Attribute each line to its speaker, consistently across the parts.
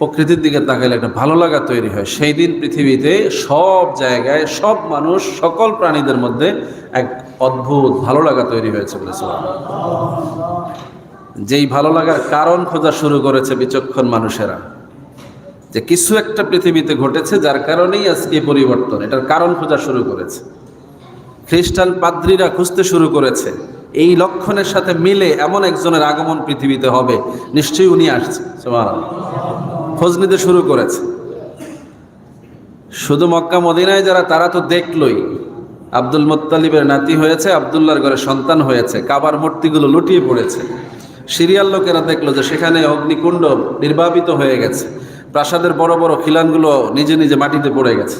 Speaker 1: প্রকৃতির দিকে তাকাইলে একটা ভালো লাগা তৈরি হয়। সেই দিন পৃথিবীতে সব জায়গায় সব মানুষ সকল প্রাণীদের মধ্যে এক অদ্ভুত ভালো লাগা তৈরি হয়েছে বলে যেই ভালো লাগার কারণ খোঁজা শুরু করেছে বিচক্ষণ মানুষেরা, যে কিছু একটা পৃথিবীতে ঘটেছে যার কারণেই আজকে পরিবর্তন, এটার কারণ খোঁজা শুরু করেছে। খ্রিস্টান পাদ্রীরা খুঁজতে শুরু করেছে এই লক্ষণের সাথে মিলে এমন একজনের আগমন পৃথিবীতে হবে, নিশ্চয়ই উনি আসছে, খোঁজ নিতে শুরু করেছে। শুধু মক্কা মদিনায় যারা, তারা তো দেখলই আব্দুল মুত্তালিবের নাতি হয়েছে, আব্দুল্লাহর ঘরে সন্তান হয়েছে, কাবার মূর্তিগুলো লুটিয়ে পড়েছে। সিরিয়ার লোকেরা দেখলো যে সেখানে অগ্নিকুণ্ড নির্বাপিত হয়ে গেছে, প্রাসাদের বড় বড় খিলানগুলো নিজে নিজে মাটিতে পড়ে গেছে।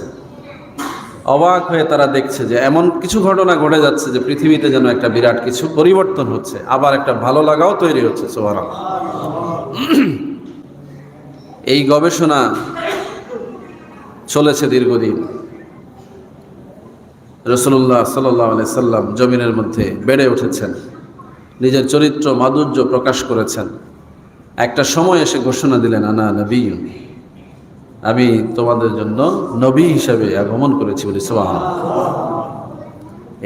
Speaker 1: অবাক হয়ে তারা দেখছে যে এমন কিছু ঘটনা ঘটে যাচ্ছে যে পৃথিবীতে যেন একটা বিরাট কিছু পরিবর্তন হচ্ছে, আবার একটা ভালো লাগাও তৈরি হচ্ছে। সুবহানাল্লাহ। এই গবেষণা চলেছে দীর্ঘদিন। রাসূলুল্লাহ সাল্লাল্লাহু আলাইহি সাল্লাম জমিনের মধ্যে বেড়ে উঠেছেন, নিজের চরিত্র মাধুর্য প্রকাশ করেছেন। একটা সময় এসে ঘোষণা দিলেন, আনা নবিয়্যুন, আমি তোমাদের জন্য নবী হিসেবে আগমন করেছি বলে সুবহানাল্লাহ।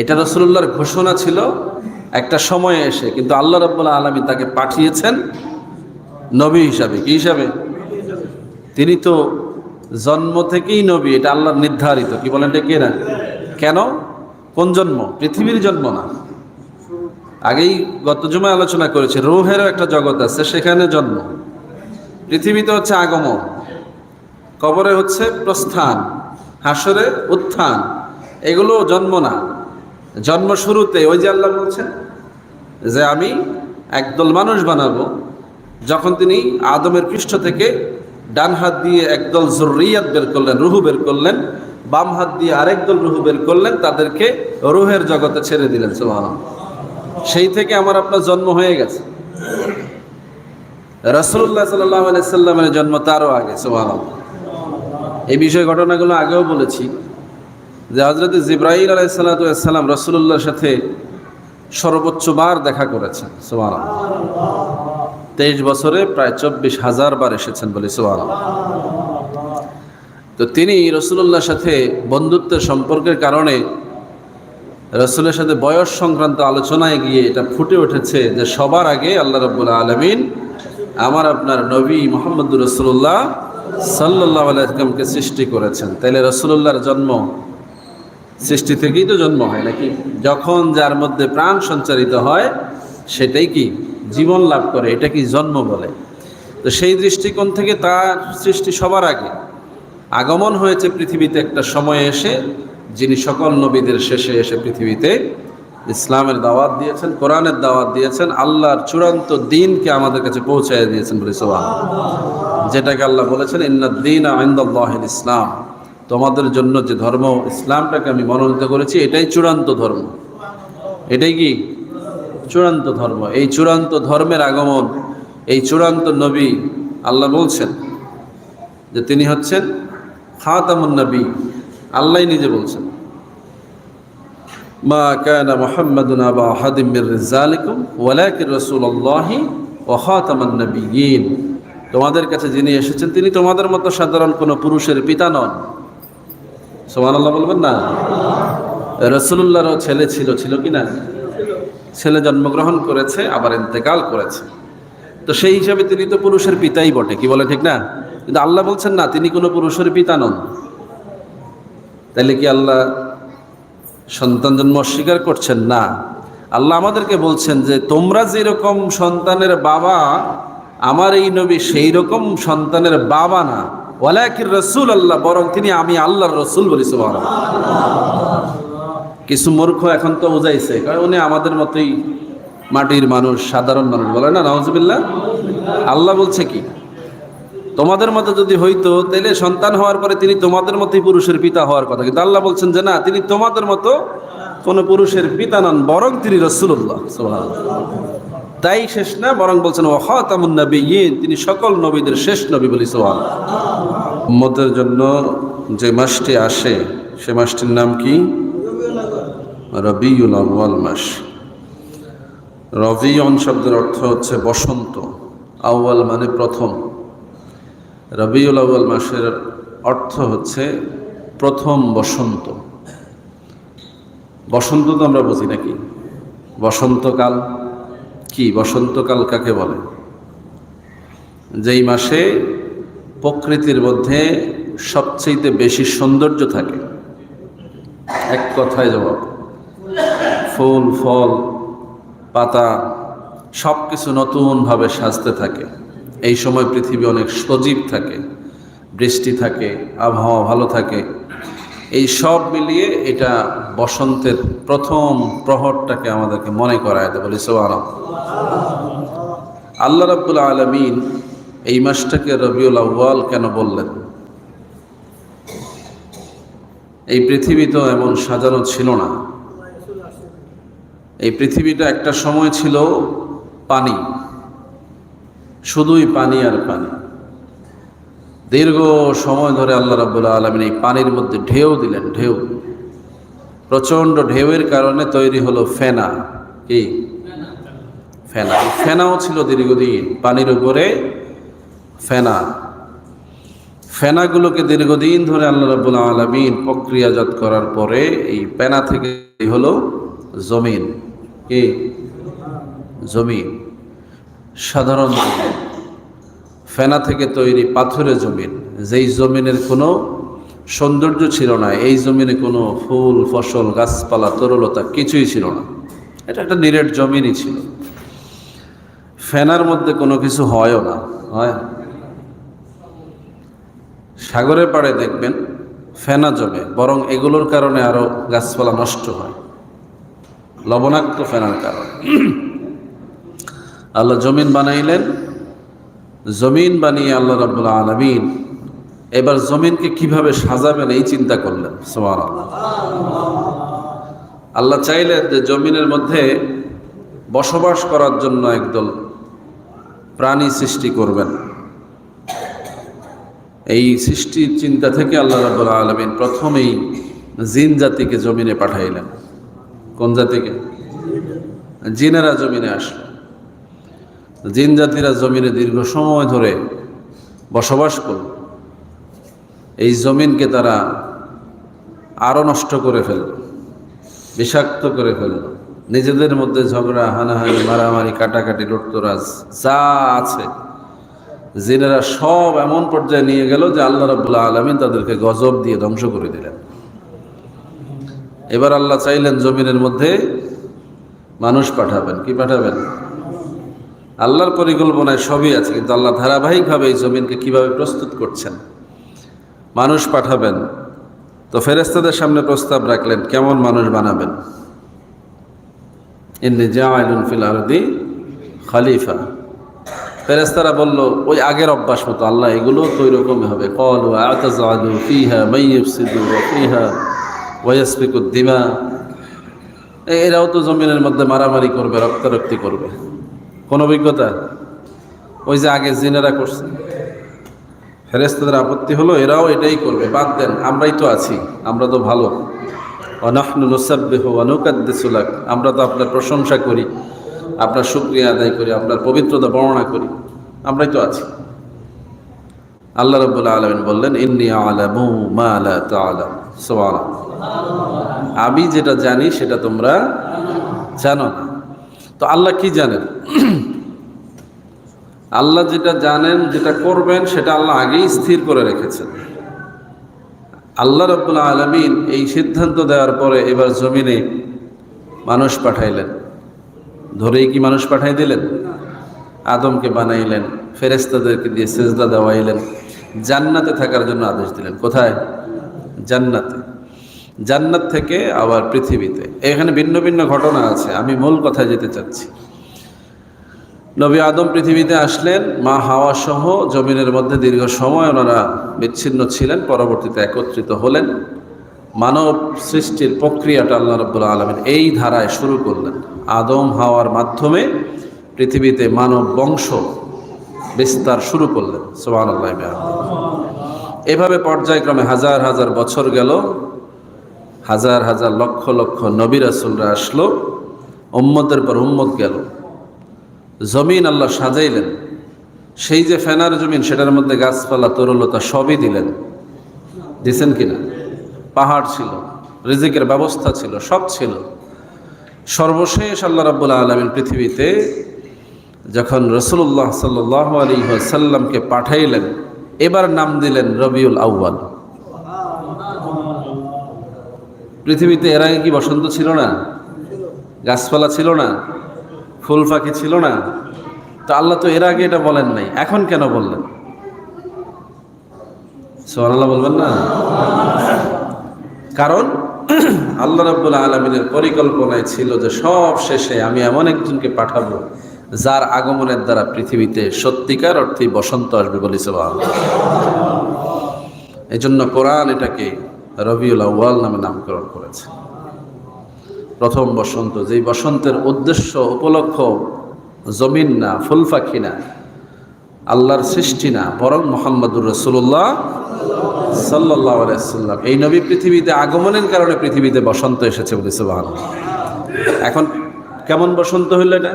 Speaker 1: এটা রাসূলুল্লাহর ঘোষণা ছিল একটা সময়ে এসে, কিন্তু আল্লাহ রাব্বুল আলামিন তাকে পাঠিয়েছেন নবী হিসাবে। কি হিসাবে? তিনি তো জন্ম থেকেই নবী, এটা আল্লাহর নির্ধারিত। কি বলেন এটা? কে না? কেন? কোন জন্ম? পৃথিবীর জন্ম না। আগেই গত জুমায় আলোচনা করেছে, রূহেরও একটা জগৎ আছে, সেখানে জন্ম। পৃথিবীতে হচ্ছে আগমন, কবরে হচ্ছে প্রস্থান, হাসরে উত্থান, এগুলো জন্ম না। জন্ম শুরুতে ওই যে আল্লাহ বলছেন যে আমি একদল মানুষ বানাবো, যখন তিনি আদমের পৃষ্ঠ থেকে ডান হাত দিয়ে একদল যুররিয়াত বের করলেন, রুহু বের করলেন, বাম হাত দিয়ে আরেকদল রুহু বের করলেন, তাদেরকে রুহের জগতে ছেড়ে দিলেন। সুবহানাল্লাহ। সেই থেকে আমার আপনার জন্ম হয়ে গেছে। রাসূলুল্লাহ সাল্লাল্লাহু আলাইহি সাল্লামের জন্ম তারও আগে। সুবহানাল্লাহ। এই বিষয় ঘটনাগুলো আগেও বলেছি যে হযরত জিবরাইল আলাইহিস সালাতু ওয়াস সালাম রাসূলুল্লাহর সাথে সর্বোচ্চ বার দেখা করেছেন। সুবহানাল্লাহ। 23 বছরে প্রায় 24,000 বার এসেছেন বলে। সুবহানাল্লাহ। তো তিনি রাসূলুল্লাহর সাথে বন্ধুত্বের সম্পর্কের কারণে রাসূলের সাথে বয়স সংক্রান্ত আলোচনায় গিয়ে এটা ফুটে উঠেছে যে সবার আগে আল্লাহ রাব্বুল আলামিন আমার আপনার নবী মুহাম্মদুর রাসূলুল্লাহ সাল্লাল্লাহু আলাইহি ওয়াসাল্লামকে সৃষ্টি করেছেন। তাহলে রাসূলুল্লাহর জন্ম সৃষ্টি থেকেই তো জন্ম হয় নাকি? যখন যার মধ্যে প্রাণ সঞ্চারিত হয় সেটাই কি জীবন লাভ করে, এটা কি জন্ম বলে। তো সেই দৃষ্টিকোণ থেকে তার সৃষ্টি সবার আগে। আগমন হয়েছে পৃথিবীতে একটা সময়ে এসে, যিনি সকল নবীদের শেষে এসে পৃথিবীতে ইসলামের দাওয়াত দিয়েছেন, কোরআনের দাওয়াত দিয়েছেন, আল্লাহর চূড়ান্ত দ্বীনকে আমাদের কাছে পৌঁছায় দিয়েছেন বলে সুবহানাল্লাহ। যেটাকে আল্লাহ বলেছেন ইন্নাদ-দীনা ইনদাল্লাহিল ইসলাম, তোমাদের জন্য যে ধর্ম ইসলামটাকে আমি মনোনীত করেছি এটাই চূড়ান্ত ধর্ম। এটাই কি চূড়ান্ত ধর্ম। এই চূড়ান্ত ধর্মের আগমন, এই চূড়ান্ত নবী, আল্লাহ বলছেন যে তিনি হচ্ছেন খাতামুন নবী। আল্লাহ নিজে বলছেন মা কানা মুহাম্মাদুন আবা আহাদিম মির রিজালিকুম ওয়ালাকিন রাসূলুল্লাহি ওয়া খাতামান নবিয়্যিন, তোমাদের কাছে যিনি এসেছেন তিনি তোমাদের মতো সাধারণ কোনো পুরুষের পিতা নন। সুবহানাল্লাহ বলবেন না? রাসূলুল্লাহরও ছেলে ছিল কি না? ছেলে জন্মগ্রহণ করেছে, আবার ইন্তেকাল করেছে। তো সেই হিসাবে তিনি তো পুরুষের পিতাই বটে। কি বলে, ঠিক না? কিন্তু আল্লাহ বলছেন না, তিনি কোনো পুরুষের পিতা নন। তাহলে কি আল্লাহ সন্তান জন্ম অস্বীকার করছেন? না, আল্লাহ আমাদেরকে বলছেন যে তোমরা যেরকম সন্তানের বাবা, আমার এই নবী সেই রকম সন্তানের বাবা না, ওয়ালাকিন রাসূল আল্লাহ, বরং তিনি আমি আল্লাহর রাসূল বলি। সুবহানাল্লাহ। কিছু মূর্খ এখন তো বুঝাইছে, কারণ উনি আমাদের মতোই মাটির মানুষ, সাধারণ মানুষ, বলে না, নাউজুবিল্লাহ। আল্লাহ বলছে কি, তোমাদের মতো যদি হইতো তাহলে সন্তান হওয়ার পরে তিনি তোমাদের মতোই পুরুষের পিতা হওয়ার কথা, কিন্তু আল্লাহ বলছেন যে না, তিনি তোমাদের মতো কোনো পুরুষের পিতা নন, বরং তিনি রাসূলুল্লাহ। সুবহানাল্লাহ। তাই শেষ না, বরং বলছেন ওয়া খাতামুন নবিয়্যিন, তিনি সকল নবীদের শেষ নবী বলি। সুবহানাল্লাহ। উম্মতের জন্য যে মাসটি আসে সে মাসটির নাম কি? রবিউল আউয়াল মাস। রবিউন শব্দের অর্থ হচ্ছে বসন্ত, আউয়াল মানে প্রথম। রবিউল আউয়াল মাসের অর্থ হচ্ছে প্রথম বসন্ত। বসন্ত তো আমরা বুঝি নাকি? বসন্তকাল কি? বসন্তকাল কাকে বলে? যেই মাসে প্রকৃতির মধ্যে সবচেয়ে বেশি সৌন্দর্য থাকে। এক কথায় জবাব, ফুল ফল পাতা সব কিছু নতুনভাবে সাজতে থাকে। এই সময় পৃথিবী অনেক সজীব থাকে, বৃষ্টি থাকে, আবহাওয়া ভালো থাকে। এই সব মিলিয়ে এটা বসন্তের প্রথম প্রহরটাকে আমাদেরকে মনে করায় দেয়। বলি সুবহানাল্লাহ। আল্লাহ রাব্বুল আলামিন এই মাসটাকে রবিউল আউয়াল কেন বললেন? এই পৃথিবী তো এমন সাজানো ছিল না। এই পৃথিবীটা একটা সময় ছিল পানি, শুধুই পানি আর পানি। দীর্ঘ সময় ধরে আল্লাহ রাব্বুল আলামিন এই পানির মধ্যে ঢেউ দিলেন। ঢেউ, প্রচণ্ড ঢেউয়ের কারণে তৈরি হলো ফেনা। কি ফেনা? ফেনাও ছিল দীর্ঘদিন পানির উপরে। ফেনা, ফেনাগুলোকে দীর্ঘদিন ধরে আল্লাহ রাব্বুল আলামিন প্রক্রিয়াজাত করার পরে এই ফেনা থেকে হলো জমিন। কি জমিন? সাধারণ জমিন। ফেনা থেকে তৈরি পাথরের জমিন, যেই জমিনের কোনো সৌন্দর্য ছিল না। এই জমিনে কোনো ফুল ফসল গাছপালা তরলতা কিছুই ছিল না। এটা একটা নিরেট জমিনই ছিল। ফেনার মধ্যে কোনো কিছু হয়ও না। হয় সাগরের পাড়ে দেখবেন ফেনা জমে, বরং এগুলোর কারণে আরো গাছপালা নষ্ট হয়, লবণাক্ত ফেনার কারণে। আল্লাহ জমিন বানাইলেন। জমিন বানিয়ে আল্লাহ রাব্বুল আলামিন এবার জমিনকে কিভাবে সাজাবেন এই চিন্তা করলেন। সুবহানাল্লাহ। আল্লাহ চাইলেন যে জমিনের মধ্যে বসবাস করার জন্য একদল প্রাণী সৃষ্টি করবেন। এই সৃষ্টির চিন্তা থেকে আল্লাহ রাব্বুল আলামিন প্রথমেই জিন জাতিকে জমিনে পাঠাইলেন। কোন জাতিকে? জিনেরা জমিনে আসলো। জিন জাতিরা জমিনে দীর্ঘ সময় ধরে বসবাস করল। এই জমিনকে তারা আরো নষ্ট করে ফেলল, বিষাক্ত করে ফেলল। নিজেদের মধ্যে ঝগড়া, হানাহানি, মারামারি, কাটাকাটি, লুটতরাজ যা আছে জিনেরা সব এমন পর্যায়ে নিয়ে গেল যে আল্লাহ রাব্বুল আলামিন তাদেরকে গজব দিয়ে ধ্বংস করে দিলেন। এবার আল্লাহ চাইলেন জমিনের মধ্যে মানুষ পাঠাবেন। কি পাঠাবেন? আল্লাহর পরিকল্পনায় সবই আছে, কিন্তু আল্লাহ ধারাবাহিকভাবে এই জমিনকে কিভাবে প্রস্তুত করছেন। মানুষ পাঠাবেন। তো ফেরেশতাদের সামনে প্রস্তাব রাখলেন, কেমন মানুষ বানাবেন? ইন্নী জাআইলুন ফিল আরদি খলিফা। ফেরেশতারা বলল, ওই আগের অভ্যাস মতো আল্লাহ এগুলো তো ওই রকমই হবে। ক্বালু আতাযালু ফিহা মান ইউফসিদু ফিহা ওয়া ইয়াসফিকুদ দিমা। এরাও তো জমিনের মধ্যে মারামারি করবে, রক্তারক্তি করবে। কোন অভিজ্ঞতা? ওই যে আগে জিনেরা করছে। ফেরেশতাদের আপত্তি হলো, এরাও এটাই করবে, বাদ দেন, আমরাই তো আছি, আমরা তো ভালো। ওয়া নাহনু নুসাব্বিহু ওয়া নুকাদ্দিসু লাক। আমরা তো আপনার প্রশংসা করি, আপনার শুকরিয়া আদায় করি, আপনার পবিত্রতা বর্ণনা করি, আমরাই তো আছি। আল্লাহ রাব্বুল আলামিন বললেন, ইন্নী আ'লামু মা লা তা'লাম। সুবহানাল্লাহ। আমি যেটা জানি সেটা তোমরা জানো না। তো আল্লাহ কি জানেন? আল্লাহ যেটা জানেন, যেটা করবেন, সেটা আল্লাহ আগেই স্থির করে রেখেছেন। আল্লাহ রাব্বুল আলামিন এই সিদ্ধান্ত দেওয়ার পরে এবার জমিনে মানুষ পাঠাইলেন। ধরেই কি মানুষ পাঠাই দিলেন? আদমকে বানাইলেন, ফেরেশতাদেরকে দিয়ে সেজদা দেওয়াইলেন, জান্নাতে থাকার জন্য আদেশ দিলেন। কোথায়? জান্নাতে। জান্নাত থেকে আবার পৃথিবীতে। এখানে ভিন্ন ভিন্ন ঘটনা আছে, আমি মূল কথায় যেতে চাচ্ছি। নবী আদম পৃথিবীতে আসলেন, মা হাওয়া সহ জমিনের মধ্যে দীর্ঘ সময় ওনারা বিচ্ছিন্ন ছিলেন, পরবর্তীতে একত্রিত হলেন। মানব সৃষ্টির প্রক্রিয়াটা আল্লাহ রাব্বুল আলামিন এই ধারায় শুরু করলেন। আদম হাওয়ার মাধ্যমে পৃথিবীতে মানব বংশ বিস্তার শুরু করলেন। সুবহানাল্লাহ। এভাবে পর্যায়ক্রমে হাজার হাজার বছর গেল, হাজার হাজার লক্ষ লক্ষ নবী রাসূলরা আসলো, উম্মতের পর উম্মত গেল। জমিন আল্লাহ সাজাইলেন, সেই যে ফেনার জমিন, সেটার মধ্যে গাছপালা তরুলতা সবই দিলেন, দিছেন কিনা? পাহাড় ছিল, রিজিকের ব্যবস্থা ছিল, সব ছিল। সর্বশেষ আল্লাহ রাব্বুল আলামিন পৃথিবীতে যখন রাসূলুল্লাহ সাল্লাল্লাহু আলাইহি ওয়াসাল্লামকে পাঠাইলেন, এবার নাম দিলেন রবিউল আউয়াল। পৃথিবীতে এর আগে কি বসন্ত ছিল না? গাছপালা ছিল না? ফুল পাখি ছিল না? তো আল্লাহ তো এর আগে এটা বলেন নাই, এখন কেন বললেন? সুবহানাল্লাহ বলবেন না? কারণ আল্লাহ রাব্বুল আলামিনের পরিকল্পনায় ছিল যে সব শেষে আমি এমন একজনকে পাঠাবো যার আগমনের দ্বারা পৃথিবীতে সত্যিকার অর্থে বসন্ত আসবে বলি সুবহানাল্লাহ। এই জন্য কোরআন এটাকে রবিউল আউয়াল নামে নামকরণ করেছে, প্রথম বসন্ত। যেই বসন্তের উদ্দেশ্য উপলক্ষ জমিন না, ফুল পাখি না, আল্লাহর সৃষ্টি না, বরং মুহাম্মদুর রাসূলুল্লাহ সাল্লাল্লাহু আলাইহি ওয়াসাল্লাম এই নবী পৃথিবীতে আগমনের কারণে পৃথিবীতে বসন্ত এসেছে বলে সুবহানাল্লাহ। এখন কেমন বসন্ত হইল এটা?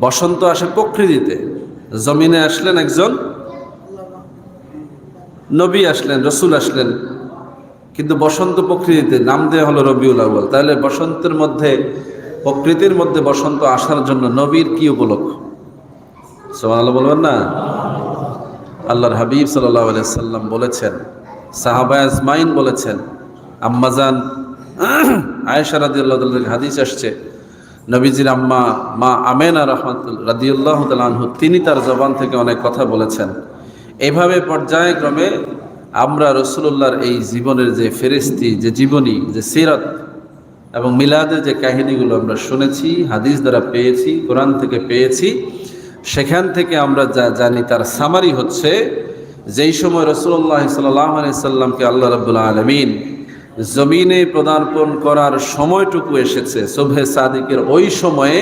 Speaker 1: বসন্ত আসে প্রকৃতিতে, জমিনে আসলেন একজন নবী, আসলেন রাসূল আসলেন, কিন্তু বসন্ত প্রকৃতিতে, নাম দেওয়া হলো রবিউল আউয়াল। তাহলে বসন্তের মধ্যে, প্রকৃতির মধ্যে বসন্ত আসার জন্য নবীর কি উপলক্ষ? সুবহানাল্লাহ বলবেন না? আল্লাহর হাবিব সাল্লাল্লাহু আলাইহি সাল্লাম বলেছেন, সাহাবা আজমাইন বলেছেন, আম্মাজান আয়েশা রাদিয়াল্লাহু তাআলা হাদিস আসছে, নবীজির আম্মা মা আমেনা রাদিয়াল্লাহু তাআলা আনহু তিনি তার জবান থেকে অনেক কথা বলেছেন। এভাবে পর্যায়ক্রমে আমরা রাসূলুল্লাহর এই জীবনের যে ফেরেশতি, যে জীবনী, যে সিরাত এবং মিলাদের যে কাহিনীগুলো আমরা শুনেছি, হাদিস দ্বারা পেয়েছি, কোরআন থেকে পেয়েছি, সেখান থেকে আমরা যা জানি তার সামারি হচ্ছে, যেই সময় রাসূলুল্লাহ সাল্লাল্লাহু আলাইহি সাল্লামকে আল্লাহ রাব্বুল আলামিন জমিনে পদার্পণ করার সময়টুকু এসেছে, সুবহে সাদিকের ওই সময়ে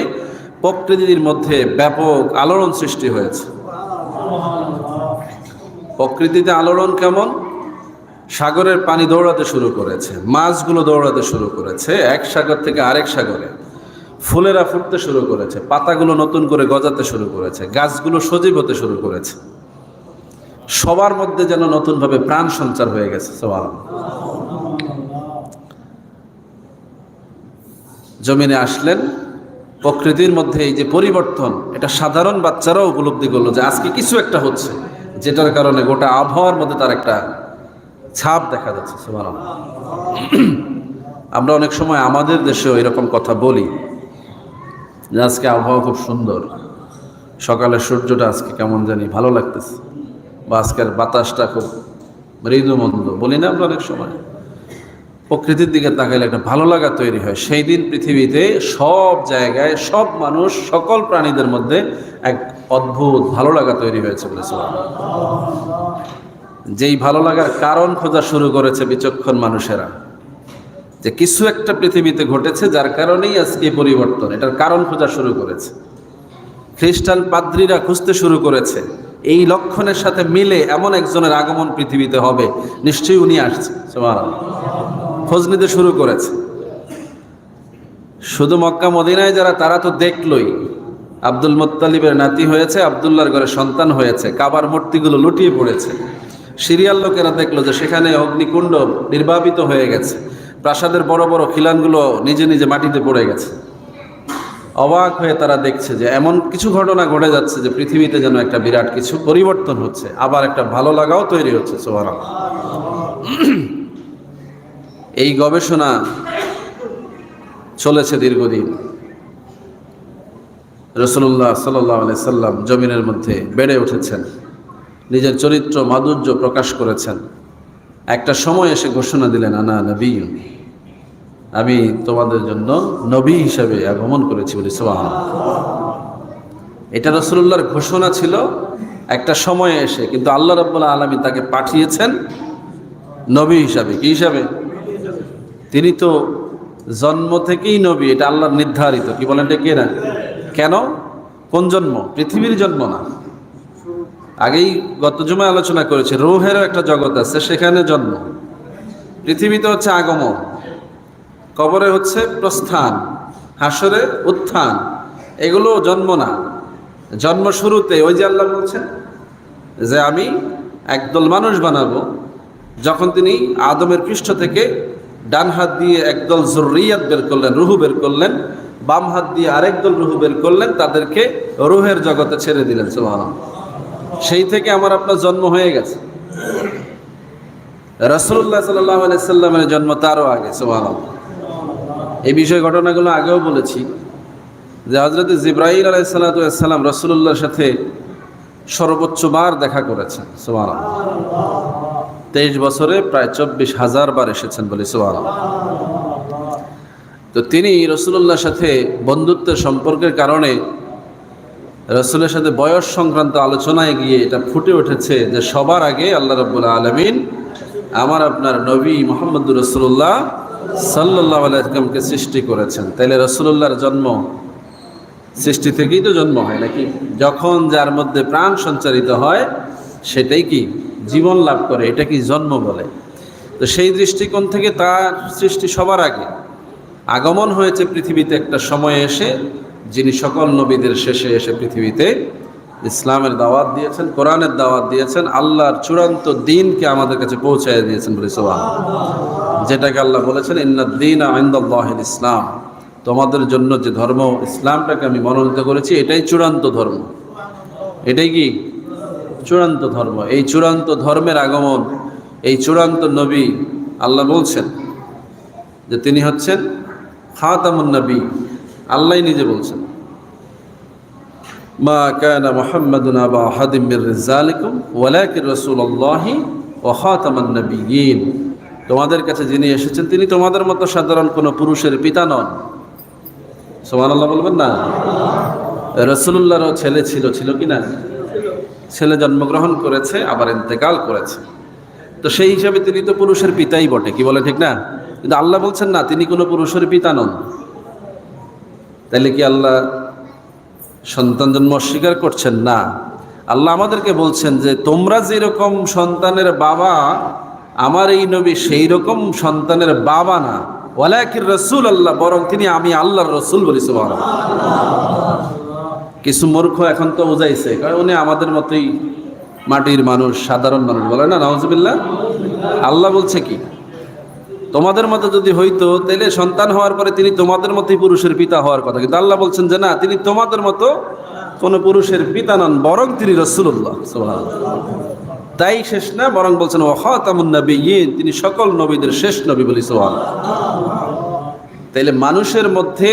Speaker 1: প্রকৃতির মধ্যে ব্যাপক আলোড়ন সৃষ্টি হয়েছে। প্রকৃতিতে আলোড়ন কেমন? সাগরের পানি দৌড়াতে শুরু করেছে, মাছগুলো দৌড়াতে শুরু করেছে এক সাগর থেকে আরেক সাগরে, ফুলেরা ফুটতে শুরু করেছে, পাতাগুলো নতুন করে গজাতে শুরু করেছে, গাছগুলো সজীব হতে শুরু করেছে, সবার মধ্যে যেন নতুনভাবে প্রাণ সঞ্চার হয়ে গেছে। সুবহানাল্লাহ। জমিনে আসলেন, প্রকৃতির মধ্যে এই যে পরিবর্তন, এটা সাধারণ বাচ্চারাও উপলব্ধি করলো যে আজকে কিছু একটা হচ্ছে, যেটার কারণে গোটা আবহাওয়ার মধ্যে তার একটা ছাপ দেখা যাচ্ছে। সুবহানাল্লাহ। আমরা অনেক সময় আমাদের দেশেও এরকম কথা বলি যে আজকে আবহাওয়া খুব সুন্দর, সকালের সূর্যটা আজকে কেমন জানি ভালো লাগতেছে, বা আজকের বাতাসটা খুব মৃদু মন্দ, বলি না আমরা অনেক সময়? প্রকৃতির দিকে তাকাইলে একটা ভালো লাগা তৈরি হয়। সেই দিন পৃথিবীতে সব জায়গায়, সব মানুষ, সকল প্রাণীদের মধ্যে এক অদ্ভুত ভালো লাগা তৈরি হয়েছে বলে সুবহানাল্লাহ। যেই ভালো লাগার কারণ খোঁজা শুরু করেছে বিচক্ষণ মানুষেরা, যে কিছু একটা পৃথিবীতে ঘটেছে যার কারণেই আজকে পরিবর্তন, এটার কারণ খোঁজা শুরু করেছে। খ্রিস্টান পাদ্রীরা খুঁজতে শুরু করেছে, এই লক্ষণের সাথে মিলে এমন একজনের আগমন পৃথিবীতে হবে, নিশ্চয়ই উনি আসছে। সুবহানাল্লাহ। খোঁজ নিতে শুরু করেছে। শুধু মক্কা মদিনায় যারা, তারা তো দেখলই, আব্দুল মুত্তালিবের নাতি হয়েছে, আব্দুল্লাহর ঘরে সন্তান হয়েছে, কাবার মূর্তিগুলো লুটিয়ে পড়েছে। সিরিয়ার লোকেরা দেখলো যে সেখানে অগ্নিকুণ্ড নির্বাপিত হয়ে গেছে, প্রাসাদের বড় বড় খিলানগুলো নিজে নিজে মাটিতে পড়ে গেছে। অবাক হয়ে তারা দেখছে যে এমন কিছু ঘটনা ঘটে যাচ্ছে যে পৃথিবীতে যেন একটা বিরাট কিছু পরিবর্তন হচ্ছে, আবার একটা ভালো লাগাও তৈরি হচ্ছে। সুবহানাল্লাহ। এই গবেষণা চলেছে দীর্ঘদিন। রাসূলুল্লাহ সাল্লাল্লাহু আলাইহি সাল্লাম জমিনের মধ্যে বেড়ে উঠেছেন, নিজের চরিত্র মাধুর্য প্রকাশ করেছেন। একটা সময় এসে ঘোষণা দিলেন, আনা নবিয়্যুন, আমি তোমাদের জন্য নবী হিসেবে আগমন করেছি বলে সুবহানাল্লাহ। এটা রাসূলুল্লাহর ঘোষণা ছিল একটা সময়ে এসে, কিন্তু আল্লাহ রাব্বুল আলামিন তাকে পাঠিয়েছেন নবী হিসাবে। কি হিসাবে? তিনি তো জন্ম থেকেই নবী, এটা আল্লাহর নির্ধারিত। কি বলেন এটা? কে না? কেন? কোন জন্ম? পৃথিবীর জন্ম না। আগেই গত জুমায় আলোচনা করেছে, রূহেরও একটা জগৎ আছে, সেখানে জন্ম। পৃথিবীতে হচ্ছে আগমন, কবরে হচ্ছে প্রস্থান, হাসরে উত্থান, এগুলো জন্ম না। জন্ম শুরুতে ওই যে আল্লাহ বলছেন যে আমি একদল মানুষ বানাবো, যখন তিনি আদমের পৃষ্ঠ থেকে ডান হাত দিয়ে একদল যুররিয়াত বের করলেন, রুহু বের করলেন, বাম হাত দিয়ে আরেকদল রুহু বের করলেন, তাদেরকে রুহের জগতে ছেড়ে দিলেন। সুবহানাল্লাহ। সেই থেকে আমার আপনার জন্ম হয়ে গেছে। রাসূলুল্লাহ সাল্লাল্লাহু আলাইহি সাল্লামের জন্ম তারও আগে। সুবহানাল্লাহ। এই বিষয় ঘটনাগুলো আগেও বলেছি যে হযরত জিবরাইল আলাইহিস সালাতু ওয়াস সালাম রাসূলুল্লাহর সাথে সর্বোচ্চ বার দেখা করেছেন। সুবহানাল্লাহ। 23 বছরে প্রায় 24,000 বার এসেছেন বলে। সুবহানাল্লাহ। তো তিনি রাসূলুল্লাহর সাথে বন্ধুত্বের সম্পর্কের কারণে রাসূলের সাথে বয়স সংক্রান্ত আলোচনায় গিয়ে এটা ফুটে উঠেছে যে সবার আগে আল্লাহ রাব্বুল আলামিন আমার আপনার নবী মুহাম্মদুর রাসূলুল্লাহ সাল্লাল্লাহু আলাইহি ওয়াসাল্লামকে সৃষ্টি করেছেন। তাইলে রাসূলুল্লাহর জন্ম সৃষ্টি থেকেই তো জন্ম হয় নাকি? যখন যার মধ্যে প্রাণ সঞ্চারিত হয় সেটাই কি জীবন লাভ করে, এটা কি জন্ম বলে। তো সেই দৃষ্টিকোণ থেকে তার সৃষ্টি সবার আগে। আগমন হয়েছে পৃথিবীতে একটা সময়ে এসে, যিনি সকল নবীদের শেষে এসে পৃথিবীতে ইসলামের দাওয়াত দিয়েছেন, কোরআনের দাওয়াত দিয়েছেন, আল্লাহর চূড়ান্ত দ্বীনকে আমাদের কাছে পৌঁছায় দিয়েছেন বলে। সুবহানাল্লাহ। যেটাকে আল্লাহ বলেছেন ইন্নাদ-দীনা ইনদাল্লাহিল ইসলাম, তোমাদের জন্য যে ধর্ম ইসলামটাকে আমি মনোনীত করেছি এটাই চূড়ান্ত ধর্ম। এটাই কি চূড়ান্ত ধর্ম। এই চূড়ান্ত ধর্মের আগমন, এই চূড়ান্ত নবী, আল্লাহ বলছেন যে তিনি হচ্ছেন খাতামুন নবী। আল্লাহ নিজে বলছেন মা কানা মুহাম্মাদুন আবা আহাদিম মির রিজালিকুম ওয়ালাকিন রাসূলুল্লাহি ওয়া খাতামান নবিয়্যিন, তোমাদের কাছে যিনি এসেছেন তিনি তোমাদের মতো সাধারণ কোনো পুরুষের পিতা নন। সুবহানাল্লাহ বলবেন না? রাসূলুল্লাহরও ছেলে ছিল কি না? ছেলে জন্মগ্রহণ করেছে, আবার ইন্তেকাল করেছে। তো সেই হিসাবে তিনি তো পুরুষের পিতাই বটে, কি বলে ঠিক না? কিন্তু আল্লাহ বলছেন না, তিনি কোনো পুরুষের পিতা নন। তাইলে কি আল্লাহ সন্তান জন্ম অস্বীকার করছেন? না, আল্লাহ আমাদেরকে বলছেন যে তোমরা যেরকম সন্তানের বাবা, আমার এই নবী সেই রকম সন্তানের বাবা না, ওয়ালাকিন রাসূল আল্লাহ, বরং তিনি আমি আল্লাহর রাসূল বলি। সুবহানাল্লাহ। কিছু মূর্খ এখন তো বুঝাইছে, কারণ উনি আমাদের মতোই মাটির মানুষ, সাধারণ মানুষ, বলে না, নাউজুবিল্লাহ। আল্লাহ বলছে কি, তোমাদের মতো যদি হইতো তাহলে সন্তান হওয়ার পরে তিনি তোমাদের মতোই পুরুষের পিতা হওয়ার কথা, কিন্তু আল্লাহ বলছেন যে না, তিনি তোমাদের মতো কোনো পুরুষের পিতা নন, বরং তিনি রাসূলুল্লাহ। সুবহানাল্লাহ। তাই শেষ না, বরং বলছেন ওয়া খাতামুন নবিয়্যিন, তিনি সকল নবীদের শেষ নবী বলি। সুবহানাল্লাহ। তাইলে মানুষের মধ্যে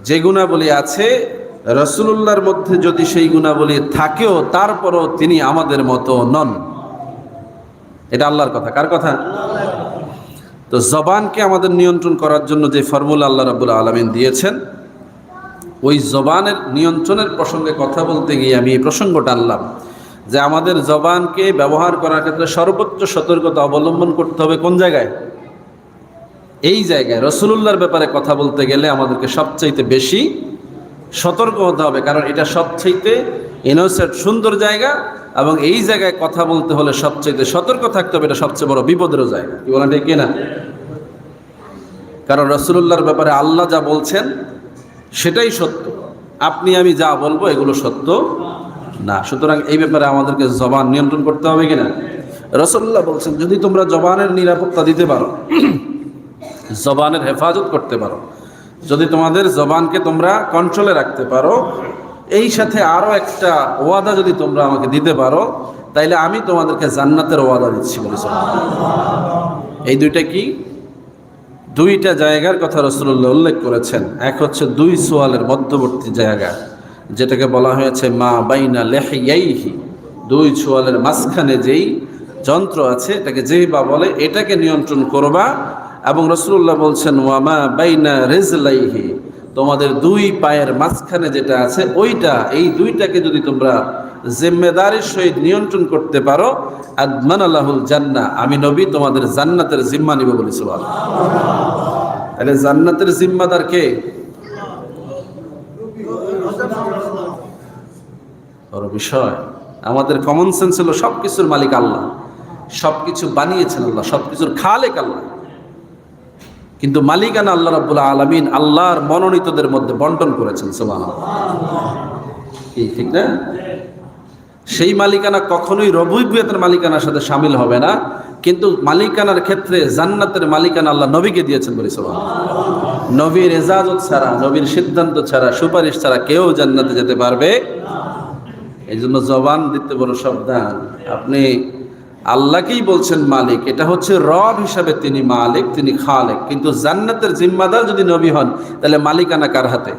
Speaker 1: যে গুণাবলী আছে, রাসূলুল্লাহর মধ্যে যদি সেই গুণাবলী থাকেও তারপরও তিনি আমাদের মতো নন। এটা আল্লাহর কথা। কার কথা? তো জবানকে আমাদের নিয়ন্ত্রণ করার জন্য যে ফর্মুলা আল্লাহ রাব্বুল আলামিন দিয়েছেন, ওই জবানের নিয়ন্ত্রণের প্রসঙ্গে কথা বলতে গিয়ে আমি এই প্রসঙ্গটা আনলাম যে আমাদের জবানকে ব্যবহার করার ক্ষেত্রে সর্বোচ্চ সতর্কতা অবলম্বন করতে হবে কোন জায়গায়? এই জায়গায় রাসূলুল্লাহর ব্যাপারে কথা বলতে গেলে আমাদেরকে সবচাইতে বেশি সতর্ক হতে হবে, কারণ এটা সবচাইতে ইনোসেন্ট সুন্দর জায়গা, এবং এই জায়গায় কথা বলতে হলে সবচাইতে সতর্ক থাকতে হবে। এটা সবচেয়ে বড় বিপদেরও জায়গা, কি বলেন ঠিক কিনা? কারণ রাসূলুল্লাহর ব্যাপারে আল্লাহ যা বলছেন সেটাই সত্য, আপনি আমি যা বলবো এগুলো সত্য না। সুতরাং এই ব্যাপারে আমাদেরকে জবান নিয়ন্ত্রণ করতে হবে কিনা? রাসূলুল্লাহ বলছেন যদি তোমরা জবানের নিরাপত্তা দিতে পারো, জবানের হেফাজত করতে পারো, যদি তোমাদের জবানকে তোমরা কন্ট্রোলে রাখতে পারো, এই সাথে আরো একটা ওয়াদা যদি তোমরা আমাকে দিতে পারো, তাইলে আমি তোমাদেরকে জান্নাতের ওয়াদা দিচ্ছি বলেছেন। এই দুইটা কি? দুইটা জায়গার কথা রাসূলুল্লাহ উল্লেখ করেছেন। এক হচ্ছে দুই সোয়ালের মধ্যবর্তী জায়গা, যেটাকে বলা হয়েছে মা বাইনা লিহিয়াইহি, দুই সোয়ালের মাঝখানে যেই যন্ত্র আছে এটাকে যেই বা বলে, এটাকে নিয়ন্ত্রণ করবা। এবং রাসূলুল্লাহ বলছেন ওয়ামা বাইনা রিজলাইহি, তোমাদের দুই পায়ের মাঝখানে যেটা আছে ওইটা, এই দুইটাকে যদি তোমরা জিম্মেদারির সহিত নিয়ন্ত্রণ করতে পারো, আদমানালাহুল জান্নাহ, আমি নবী তোমাদের জান্নাতের জিম্মা নিব বলি। সুবহানাল্লাহ। তাহলে জান্নাতের জিম্মাদার কে? বড় বিষয়। আমাদের কমন সেন্স হলো সবকিছুর মালিক আল্লাহ, সবকিছু বানিয়েছেন আল্লাহ, সবকিছুর খালেক আল্লাহ, কিন্তু মালিকানা আল্লাহ রাব্বুল আলামিন আল্লাহর মনোনীতদের মধ্যে বন্টন করেছেন। সুবহানাল্লাহ। ঠিক না? সেই মালিকানা কখনোই রবুবিয়তের মালিকানার সাথে শামিল হবে না, কিন্তু মালিকানার ক্ষেত্রে জান্নাতের মালিকানা আল্লাহ নবীকে দিয়েছেন বলি সুবহানাল্লাহ। নবীর ইজাজত ছাড়া, নবীর সিদ্ধান্ত ছাড়া, সুপারিশ ছাড়া কেউ জান্নাতে যেতে পারবে। এই জন্য জবান দিতে বড় সাবধান। আপনি আল্লাহকেই বলছেন মালিক, এটা হচ্ছে রব হিসাবে তিনি মালিক, তিনি খালেক, কিন্তু জান্নাতের জিম্মাদার যদি নবী হন তাহলে মালিকানা কার হাতে?